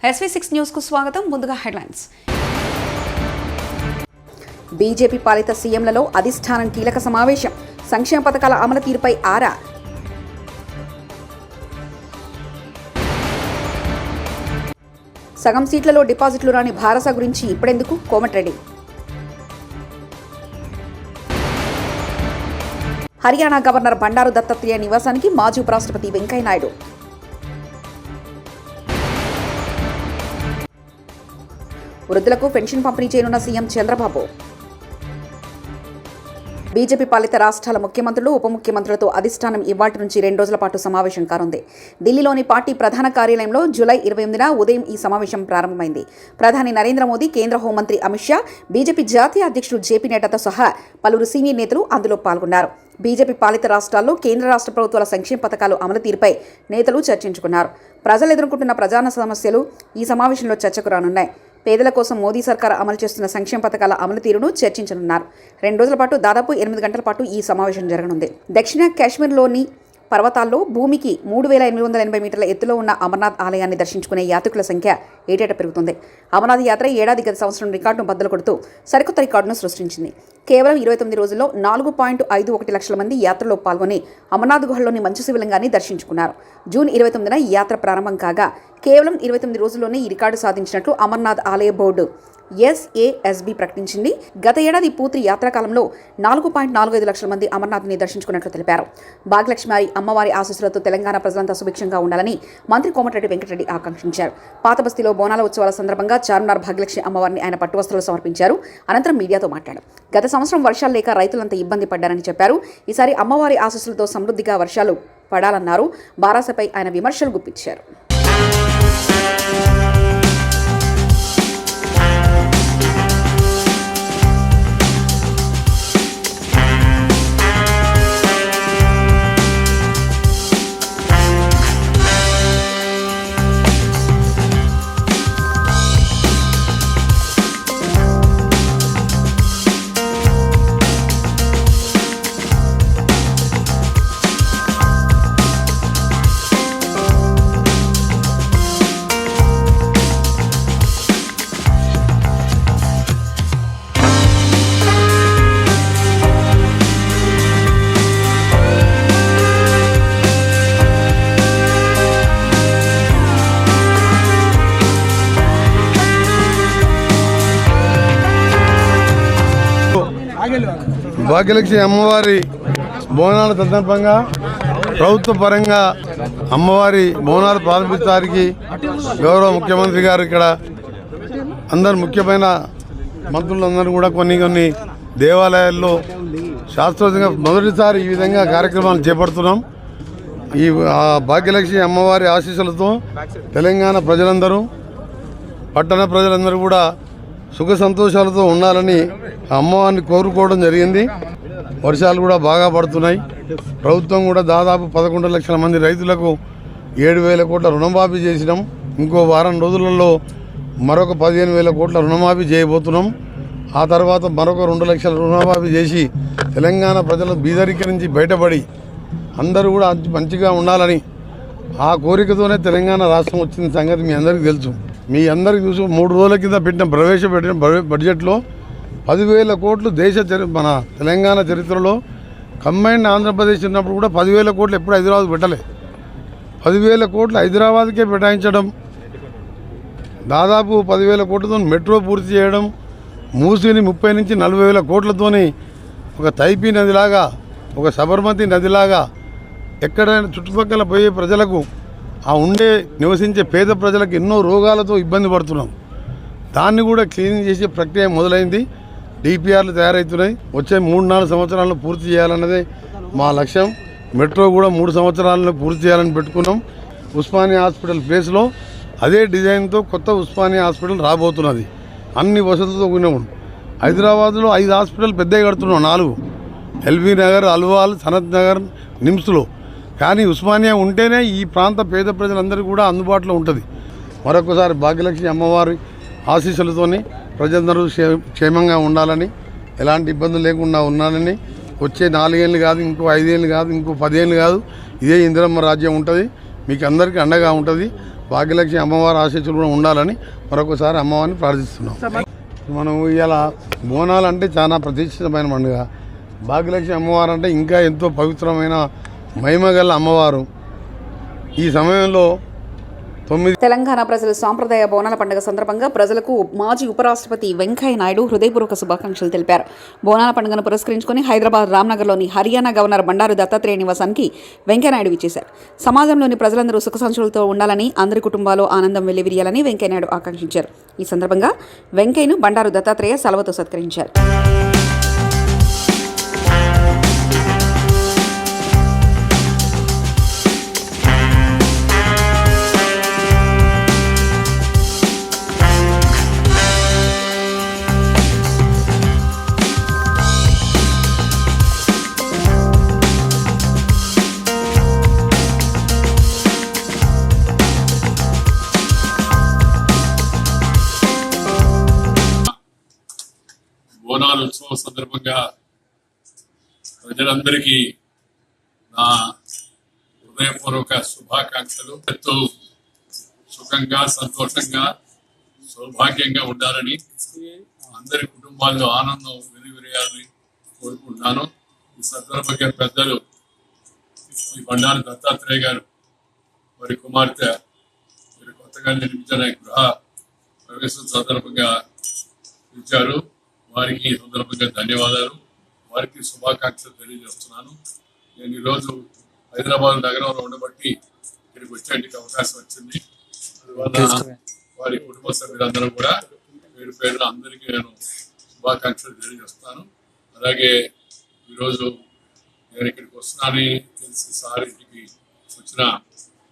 SV6 news కు స్వాగతం. ముందుగా హెడ్లైన్స్. బీజేపీ పాలిత సీఎంలలో అధిష్టానం కీలక సమావేశం. సంక్షేమ పథకాల అమలు తీరుపై ఆరా. సగం సీట్లలో డిపాజిట్లు రాని భారస గురించి ఇప్పుడెందుకు? కోమటిరెడ్డి. హర్యానా గవర్నర్ బండారు దత్తాత్రేయ నివాసానికి మాజీ ఉపరాష్ట్రపతి వెంకయ్యనాయుడు. వృద్ధులకు పెన్షన్ పంపిణీ చేయనున్న సీఎం చంద్రబాబు. బీజేపీ పాలిత రాష్ట్రాల ముఖ్యమంత్రులు, ఉప ముఖ్యమంత్రులతో అధిష్టానం ఇవాళ్టి నుంచి 2 రోజుల పాటు సమావేశం కానుంది. ఢిల్లీలోని పార్టీ ప్రధాన కార్యాలయంలో జూలై 28న ఉదయం ఈ సమావేశం ప్రారంభమైంది. ప్రధాని నరేంద్ర మోదీ, కేంద్ర హోంమంత్రి అమిత్ షా, బీజేపీ జాతీయ అధ్యక్షుడు జేపీ నడ్డాతో సహా పలువురు సీనియర్ నేతలు అందులో పాల్గొన్నారు. బీజేపీ పాలిత రాష్ట్రాల్లో కేంద్ర రాష్ట్ర ప్రభుత్వాల సంక్షేమ పథకాలు అమలు తీరుపై నేతలు చర్చించుకున్నారు. ప్రజలు ఎదుర్కొంటున్న ప్రధాన సమస్యలు ఈ సమావేశంలో చర్చకు రానున్నాయి. పేదల కోసం మోదీ సర్కార్ అమలు చేస్తున్న సంక్షేమ పథకాల అమలు తీరును చర్చించనున్నారు. 2 రోజుల పాటు దాదాపు 8 గంటల పాటు ఈ సమావేశం జరగనుంది. దక్షిణ కాశ్మీర్లోని పర్వతాల్లో భూమికి 3880 మీటర్ల ఎత్తులో ఉన్న అమర్నాథ్ ఆలయాన్ని దర్శించుకునే యాత్రికుల సంఖ్య ఏటేటా పెరుగుతుంది. అమర్నాథ్ యాత్ర ఏడాది గత సంవత్సరం రికార్డును బద్దలు కొడుతూ సరికొత్త రికార్డును సృష్టించింది. కేవలం 29 రోజుల్లో 4.51 లక్షల మంది యాత్రలో పాల్గొని అమర్నాథ్ గుహలోని మంచు శివలింగాన్ని దర్శించుకున్నారు. జూన్ 29న ఈ యాత్ర ప్రారంభం కాగా కేవలం 29 రోజుల్లోనే ఈ రికార్డు సాధించినట్లు అమర్నాథ్ ఆలయ బోర్డు SASB ప్రకటించింది. గత ఏడాది పూర్తి యాత్రాకాలంలో 4.45 లక్షల మంది అమర్నాథ్ని దర్శించుకున్నట్లు తెలిపారు. భాగ్యలక్ష్మి అమ్మవారి ఆశీస్సులతో తెలంగాణ ప్రజలంతా సుభిక్షంగా ఉండాలని మంత్రి కోమటిరెడ్డి వెంకటరెడ్డి ఆకాంక్షించారు. పాత బస్తీలో బోనాల ఉత్సవాల సందర్భంగా చార్మినార్ భాగ్యలక్ష్మి అమ్మవారిని ఆయన పట్టువస్త్రాలు సమర్పించారు. అనంతరం మీడియాతో మాట్లాడారు. గత సంవత్సరం వర్షాలు లేక రైతులంతా ఇబ్బంది పడ్డారని చెప్పారు. ఈసారి అమ్మవారి ఆశీస్సులతో సమృద్ధిగా వర్షాలు పడాలన్నారు. బారాసపై ఆయన విమర్శలు గుప్పించారు. భాగ్యలక్ష్మి అమ్మవారి బోనాల సందర్భంగా ప్రభుత్వ పరంగా అమ్మవారి బోనాలు ప్రారంభించడానికి గౌరవ ముఖ్యమంత్రి గారు ఇక్కడ అందరు ముఖ్యమైన మంత్రులందరూ కూడా కొన్ని దేవాలయాల్లో శాస్త్రోక్తంగా మొదటిసారి ఈ విధంగా కార్యక్రమాలు చేపడుతున్నాం. ఈ భాగ్యలక్ష్మి అమ్మవారి ఆశీస్సులతో తెలంగాణ ప్రజలందరూ, పట్టణ ప్రజలందరూ కూడా సుఖ సంతోషాలతో ఉండాలని అమ్మవారిని కోరుకోవడం జరిగింది. వర్షాలు కూడా బాగా పడుతున్నాయి. ప్రభుత్వం కూడా దాదాపు 11 లక్షల మంది రైతులకు 7,000 కోట్ల రుణమాఫీ చేసినాం. ఇంకో వారం రోజులలో మరొక 15,000 కోట్ల రుణమాఫీ చేయబోతున్నాం. ఆ తర్వాత మరొక 2 లక్షల రుణమాఫీ చేసి తెలంగాణ ప్రజలు బీదరికరించి బయటపడి అందరూ కూడా మంచిగా ఉండాలని ఆ కోరికతోనే తెలంగాణ రాష్ట్రం వచ్చిన సంగతి మీ అందరికీ తెలుసు. మీ అందరికీ చూసి 3 రోజుల కింద ప్రవేశపెట్టిన బడ్జెట్లో 10,000 కోట్లు మన తెలంగాణ చరిత్రలో కంబైన్డ్ ఆంధ్రప్రదేశ్ ఉన్నప్పుడు కూడా 10,000 కోట్లు ఎప్పుడు హైదరాబాద్ పెట్టలే. 10,000 కోట్లు హైదరాబాద్కే కేటాయించడం, దాదాపు 10,000 కోట్లతో మెట్రో పూర్తి చేయడం, మూసిని 30 నుంచి 40,000 కోట్లతోని ఒక తైపీ నదిలాగా, ఒక సబర్మతి నదిలాగా ఎక్కడైనా చుట్టుపక్కల పోయే ప్రజలకు, ఆ నివసించే పేద ప్రజలకు ఎన్నో రోగాలతో ఇబ్బంది పడుతున్నాం. దాన్ని కూడా క్లీనింగ్ చేసే ప్రక్రియ మొదలైంది. DPRలు తయారవుతున్నాయి. వచ్చే 3-4 సంవత్సరాలను పూర్తి చేయాలన్నదే మా లక్ష్యం. మెట్రో కూడా 3 సంవత్సరాలను పూర్తి చేయాలని పెట్టుకున్నాం. ఉస్మానియా హాస్పిటల్ ప్లేస్లో అదే డిజైన్తో కొత్త ఉస్మానియా హాస్పిటల్ రాబోతున్నది. అన్ని వసతులతో కూడిన హైదరాబాద్లో 5 హాస్పిటల్ పెద్దగా కడుతున్నాం. 4 LB నగర్, అల్వాల్, సనత్ నగర్, నిమ్స్లో. కానీ ఉస్మానియా ఉంటేనే ఈ ప్రాంత పేద ప్రజలందరూ కూడా అందుబాటులో ఉంటుంది. మరొకసారి భాగ్యలక్ష్మి అమ్మవారి ఆశీస్సులతోని ప్రజలందరూ క్షేమంగా ఉండాలని, ఎలాంటి ఇబ్బందులు లేకుండా ఉండాలని, వచ్చే 4 ఏళ్ళు కాదు, ఇంకో 5 ఏళ్ళు కాదు, ఇంకో 10 ఏళ్ళు కాదు, ఇదే ఇందిరమ్మ రాజ్యం ఉంటుంది. మీకు అందరికీ అండగా ఉంటుంది. భాగ్యలక్ష్మి అమ్మవారి ఆశీస్సులు కూడా ఉండాలని మరొకసారి అమ్మవారిని ప్రార్థిస్తున్నాం. మనం ఇలా బోనాలు అంటే చాలా ప్రతిష్ఠితమైన పండుగ. భాగ్యలక్ష్మి అమ్మవారు అంటే ఇంకా ఎంతో పవిత్రమైన మహిమగల అమ్మవారు. ఈ సమయంలో తెలంగాణ ప్రజలు సాంప్రదాయ బోనాల పండుగ సందర్భంగా ప్రజలకు మాజీ ఉపరాష్ట్రపతి వెంకయ్య నాయుడు హృదయపూర్వక శుభాకాంక్షలు తెలిపారు. బోనాల పండుగను పురస్కరించుకుని హైదరాబాద్ రామ్నగర్లోని హర్యానా గవర్నర్ బండారు దత్తాత్రేయ నివాసానికి వెంకయ్యనాయుడు విచ్చేశారు. సమాజంలోని ప్రజలందరూ సుఖ సంతోషాలతో ఉండాలని, అందరి కుటుంబాలు ఆనందం వెల్లివిరియాలని వెంకయ్యనాయుడు ఆకాంక్షించారు. ఈ సందర్భంగా వెంకయ్యను బండారు దత్తాత్రేయ సెలవుతో సత్కరించారు. బోనాల ఉత్సవం సందర్భంగా ప్రజలందరికీ నా హృదయపూర్వక శుభాకాంక్షలు. ఎంతో సుఖంగా, సంతోషంగా, సౌభాగ్యంగా ఉండాలని, అందరి కుటుంబాల్లో ఆనందం వెలువరియాలని కోరుకుంటున్నాను. ఈ సందర్భంగా పెద్దలు శ్రీ బండారు దత్తాత్రేయ గారు వారి కుమార్తె మీరు కొత్తగా నిర్మించిన గృహ ప్రవేశం సందర్భంగా ఇచ్చారు. వారికి సందర్భంగా ధన్యవాదాలు, వారికి శుభాకాంక్షలు తెలియజేస్తున్నాను. నేను ఈరోజు హైదరాబాద్ నగరంలో ఉండబట్టి ఇక్కడికి వచ్చేందుకు అవకాశం వచ్చింది. అందువల్ల వారి కుటుంబ సభ్యులందరూ కూడా పేరు పేరున అందరికీ నేను శుభాకాంక్షలు తెలియజేస్తాను. అలాగే ఈరోజు నేను ఇక్కడికి వస్తున్నానని తెలిసి సార్ ఇంటికి వచ్చిన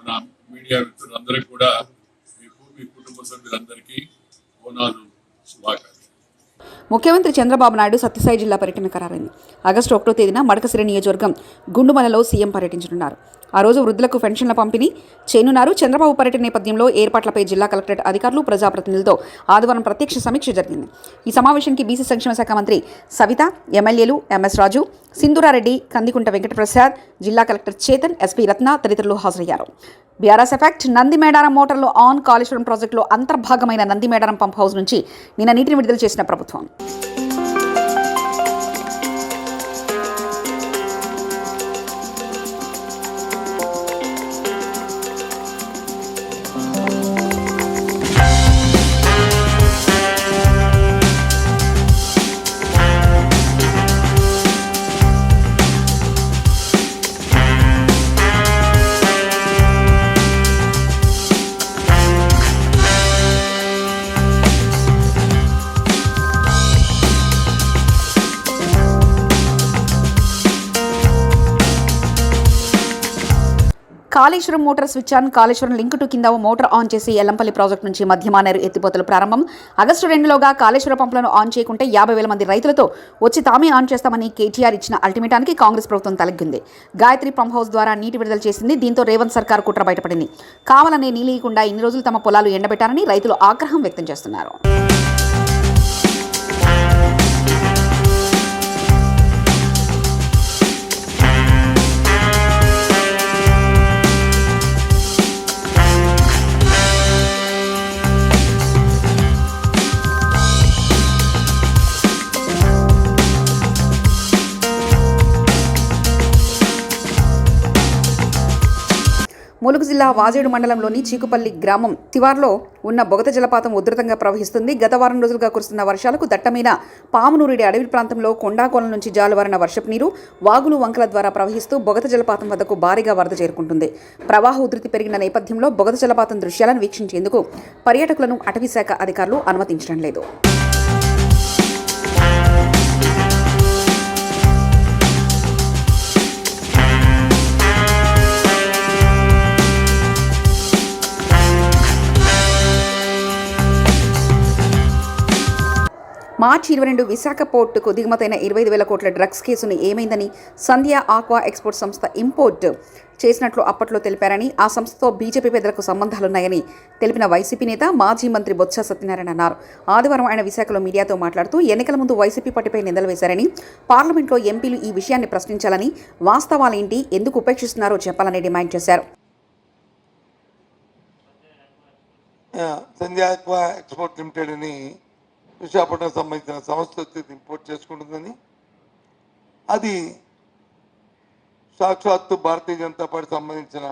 మన మీడియా మిత్రులందరికీ కూడా మీ కుటుంబ సభ్యులందరికీ బోనాలు శుభాకాంక్షలు. ముఖ్యమంత్రి చంద్రబాబు నాయుడు సత్యసాయి జిల్లా పర్యటన ఖరారైంది. ఆగస్టు 1వ తేదీన మడకసిరి నియోజకవర్గం గుండుమలలో సీఎం పర్యటించనున్నారు. ఆ రోజు వృద్ధులకు పెన్షన్ల పంపిణీ చేయనున్నారు. చంద్రబాబు పర్యటన నేపథ్యంలో ఏర్పాట్లపై జిల్లా కలెక్టరేట్ అధికారులు, ప్రజాప్రతినిధులతో ఆదివారం ప్రత్యక్ష సమీక్ష జరిగింది. ఈ సమావేశానికి బీసీ సంక్షేమ శాఖ మంత్రి సవిత, ఎమ్మెల్యేలు ఎంఎస్ రాజు, సింధూరారెడ్డి, కందికుంట వెంకటప్రసాద్, జిల్లా కలెక్టర్ చేతన్, ఎస్పీ రత్న తదితరులు హాజరయ్యారు. బీఆర్ఎస్ ఎఫెక్ట్ నందిమేడారం మోటార్లో ఆన్ కాళేశ్వరం ప్రాజెక్టులో అంతర్భాగమైన నందిమేడారం పంప్ హౌస్ నుంచి నిన్న నీటిని విడుదల చేసిన ప్రభుత్వం Kaleshwaram motor switch on, Kaleshwaram link to కింద మోటార్ ఆన్ చేసి ఎల్లంపల్లి ప్రాజెక్టు నుంచి మధ్యమానేరు ఎత్తిపోతలు ప్రారంభం. ఆగస్టు 2లోగా కాళేశ్వరం పంపులను ఆన్ చేయకుంటే 50,000 మంది రైతులతో వచ్చి తామే ఆన్ చేస్తామని కేటీఆర్ ఇచ్చిన అల్టిమేటానికి కాంగ్రెస్ ప్రభుత్వం తలగ్గింది. గాయత్రి పంప్ హౌస్ ద్వారా నీటి విడుదల చేసింది. దీంతో రేవంత్ సర్కార్ కుట్ర బయటపడింది. కావాలనే నీలియకుండా ఇన్ని రోజులు తమ పొలాలు ఎండబెట్టారని రైతులు ఆగ్రహం వ్యక్తం చేస్తున్నారు. ములుగు జిల్లా వాజేడు మండలంలోని చీకుపల్లి గ్రామం తివార్లో ఉన్న బొగత జలపాతం ఉధృతంగా ప్రవహిస్తుంది. గత వారం రోజులుగా కురుస్తున్న వర్షాలకు దట్టమైన పామునూరిడి అడవి ప్రాంతంలో కొండాకోలం నుంచి జాలువారిన వర్షపు నీరు వాగులు, వంకల ద్వారా ప్రవహిస్తూ బొగత జలపాతం వద్దకు భారీగా వరద చేరుకుంటుంది. ప్రవాహ ఉధృతి పెరిగిన నేపథ్యంలో బొగత జలపాతం దృశ్యాలను వీక్షించేందుకు పర్యాటకులను అటవీ శాఖ అధికారులు అనుమతించడం లేదు. మార్చి 22 విశాఖ పోర్టుకు దిగుమతైన 25,000 కోట్ల డ్రగ్స్ కేసును ఏమైందని సంధ్య ఆక్వా ఎక్స్పోర్ట్ సంస్థ ఇంపోర్ట్ చేసినట్లు అప్పట్లో తెలిపారని, ఆ సంస్థతో బీజేపీ పెద్దలకు సంబంధాలున్నాయని తెలిపిన వైసీపీ నేత మాజీ మంత్రి బొత్స సత్యనారాయణ అన్నారు. ఆదివారం ఆయన విశాఖలో మీడియాతో మాట్లాడుతూ ఎన్నికల ముందు వైసీపీ పార్టీపై నిందలు వేశారని, పార్లమెంట్లో ఎంపీలు ఈ విషయాన్ని ప్రశ్నించాలని, వాస్తవాలేంటి, ఎందుకు ఉపేక్షిస్తున్నారో చెప్పాలని డిమాండ్ చేశారు. సంధ్యా ఆక్వా ఎక్స్పోర్ట్ లిమిటెడ్ అని విశాఖపట్నం సంబంధించిన సంస్థ వచ్చి ఇంపోర్ట్ చేసుకుంటుందని, అది సాక్షాత్తు భారతీయ జనతా పార్టీ సంబంధించిన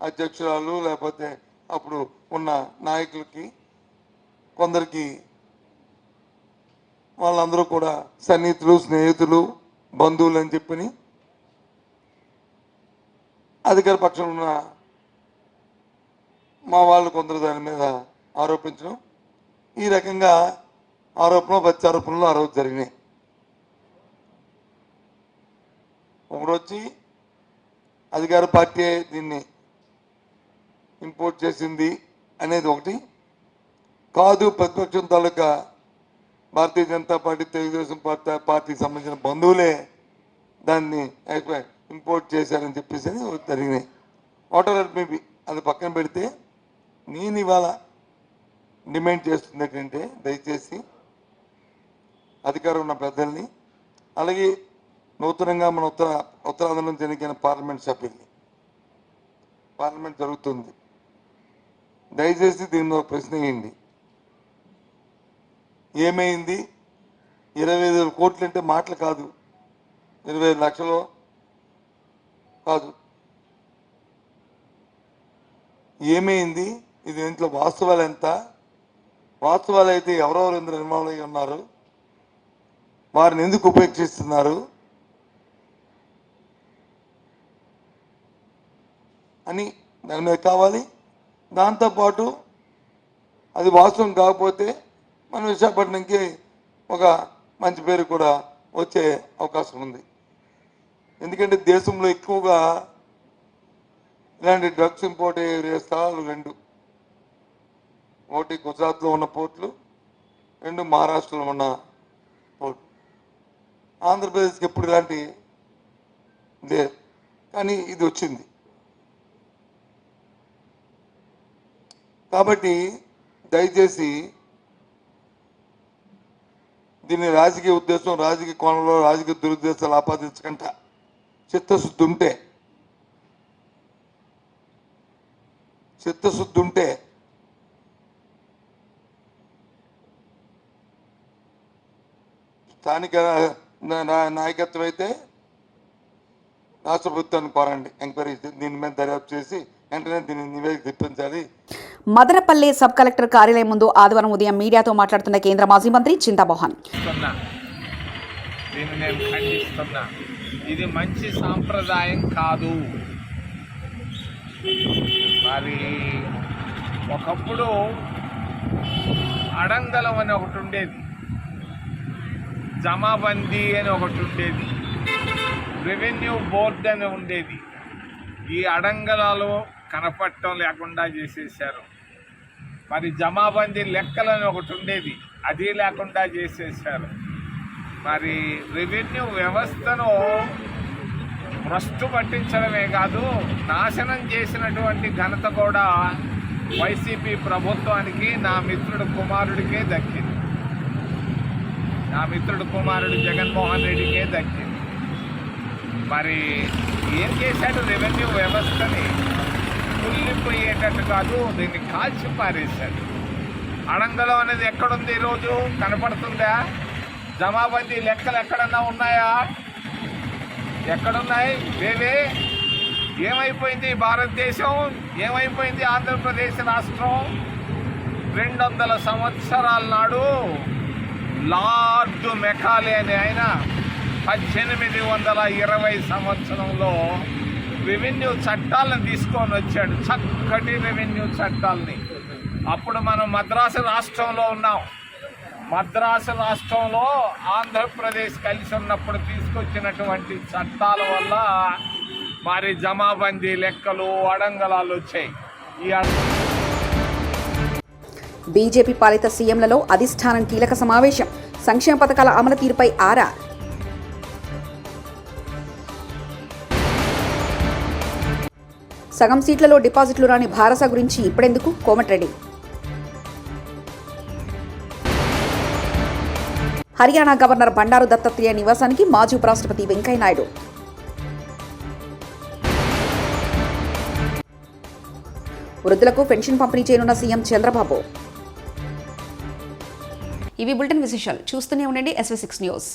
అధ్యక్షురాలు లేకపోతే అప్పుడు ఉన్న నాయకులకి కొందరికి వాళ్ళందరూ కూడా సన్నిహితులు, స్నేహితులు, బంధువులు అని చెప్పని అధికార పక్షంలో ఉన్న మా వాళ్ళు కొందరు దాని మీద ఆరోపించడం, ఈ రకంగా ప్రత్యారోపణలు ఆ రోజు జరిగినాయి. ఒకరొచ్చి అధికార పార్టీ దీన్ని ఇంపోర్ట్ చేసింది అనేది ఒకటి కాదు, ప్రతిపక్షం తాలూకా భారతీయ జనతా పార్టీ, తెలుగుదేశం పార్టీకి సంబంధించిన బంధువులే దాన్ని ఇంపోర్ట్ చేశారని చెప్పేసి జరిగినాయి. వాటర్ మేబీ అది పక్కన పెడితే నేను ఇవాళ డిమాండ్ చేస్తుంది ఏంటంటే, దయచేసి అధికారం ఉన్న పెద్దల్ని, అలాగే నూతనంగా మన ఉత్తరాంధ్ర నుంచి ఎన్నికైన పార్లమెంట్ సభ్యుల్ని, పార్లమెంట్ జరుగుతుంది, దయచేసి దీన్ని ఒక ప్రశ్న వేయండి. ఏమైంది? 25,000 కోట్లు అంటే మాటలు కాదు, 25 లక్షలు కాదు. ఏమైంది? ఇది ఇంట్లో వాస్తవాలు ఎంత? వాస్తవాలు అయితే ఎవరెవరు ఇందులో ఇన్వాల్వ్ అయి ఉన్నారు, వారిని ఎందుకు ఉపేక్షిస్తున్నారు అని దాని మీద కావాలి. దాంతోపాటు అది వాస్తవం కాకపోతే మన విశాఖపట్నంకి ఒక మంచి పేరు కూడా వచ్చే అవకాశం ఉంది. ఎందుకంటే దేశంలో ఎక్కువగా ఇలాంటి డ్రగ్స్ ఇంపోర్ట్ అయ్యే స్థలాలు రెండు, ఒకటి గుజరాత్లో ఉన్న పోర్ట్లు, రెండు మహారాష్ట్రలో ఉన్న పోర్ట్లు. ఆంధ్రప్రదేశ్కి ఎప్పుడు ఇలాంటి లేదు, కానీ ఇది వచ్చింది. కాబట్టి దయచేసి దీన్ని రాజకీయ ఉద్దేశం, రాజకీయ కోణంలో రాజకీయ దురుద్దేశాలు ఆపాదించకుండా చిత్తశుద్ధి ఉంటే స్థానిక నాయకత్వం అయితే రాష్ట్ర ప్రభుత్వాన్ని కోరండి, ఎంక్వైరీ దీని మీద దర్యాప్తు చేసి వెంటనే దీన్ని నివేదిక తెప్పించాలి. మదనపల్లె సబ్ కలెక్టర్ కార్యాలయం ముందు ఆదివారం ఉదయం మీడియాతో మాట్లాడుతున్న కేంద్ర మాజీ మంత్రి చింతామోహన్. దీన్ని నేను ఖండిస్తున్నా. ఇది మంచి సాంప్రదాయం కాదు. మరి ఒకప్పుడు అడంగలం అని ఒకటి ఉండేది, జమాబందీ అని ఒకటి ఉండేది, రెవెన్యూ బోర్డు అని ఉండేది. ఈ అడంగలాలు కనపడటం లేకుండా చేసేసారు. మరి జమాబందీ లెక్కలని ఒకటి ఉండేది, అది లేకుండా చేసేసారు. మరి రెవెన్యూ వ్యవస్థను భ్రష్టు పట్టించడమే కాదు, నాశనం చేసినటువంటి ఘనత కూడా వైసీపీ ప్రభుత్వానికి నా మిత్రుడు కుమారుడికే దక్కింది. నా మిత్రుడు కుమారుడు జగన్మోహన్ రెడ్డికే దక్కింది. మరి ఏం చేశాడు? రెవెన్యూ వ్యవస్థని కుళ్ళిపోయేటట్టు కాదు, దీన్ని కాల్చి పారేశాడు. అడంగలం అనేది ఎక్కడుంది? ఈరోజు కనపడుతుందా? జమాబందీ లెక్కలు ఎక్కడన్నా ఉన్నాయా? ఎక్కడున్నాయి? లేవే. ఏమైపోయింది భారతదేశం? ఏమైపోయింది ఆంధ్రప్రదేశ్ రాష్ట్రం? 200 సంవత్సరాల నాడు లార్డ్ మెకాలే అని ఆయన 1820 సంవత్సరంలో రెవెన్యూ చట్టాలను తీసుకొని వచ్చాడు, చక్కటి రెవెన్యూ చట్టాలని. అప్పుడు మనం మద్రాసు రాష్ట్రంలో ఉన్నాం. మద్రాసు రాష్ట్రంలో ఆంధ్రప్రదేశ్ కలిసి ఉన్నప్పుడు తీసుకొచ్చినటువంటి చట్టాల వల్ల మరి జమాబందీ లెక్కలు, అడంగలాలు వచ్చాయి. బీజేపీ పాలిత సీఎంలలో అధిష్టానం కీలక సమావేశం. సంక్షేమ పథకాల అమలు తీరుపై ఆరా. సగం సీట్లలో డిపాజిట్లు రాని భారస గురించి ఇప్పుడెందుకు? కోమటిరెడ్డి. హర్యానా గవర్నర్ బండారు దత్తాత్రేయ నివాసానికి మాజీ ఉపరాష్ట్రపతి వెంకయ్యనాయుడు. వృద్ధులకు పెన్షన్ పంపిణీ చేయనున్న సీఎం చంద్రబాబు. ఇవి బులెటిన్ విశేషాలు. చూస్తూనే ఉండండి SV6 న్యూస్.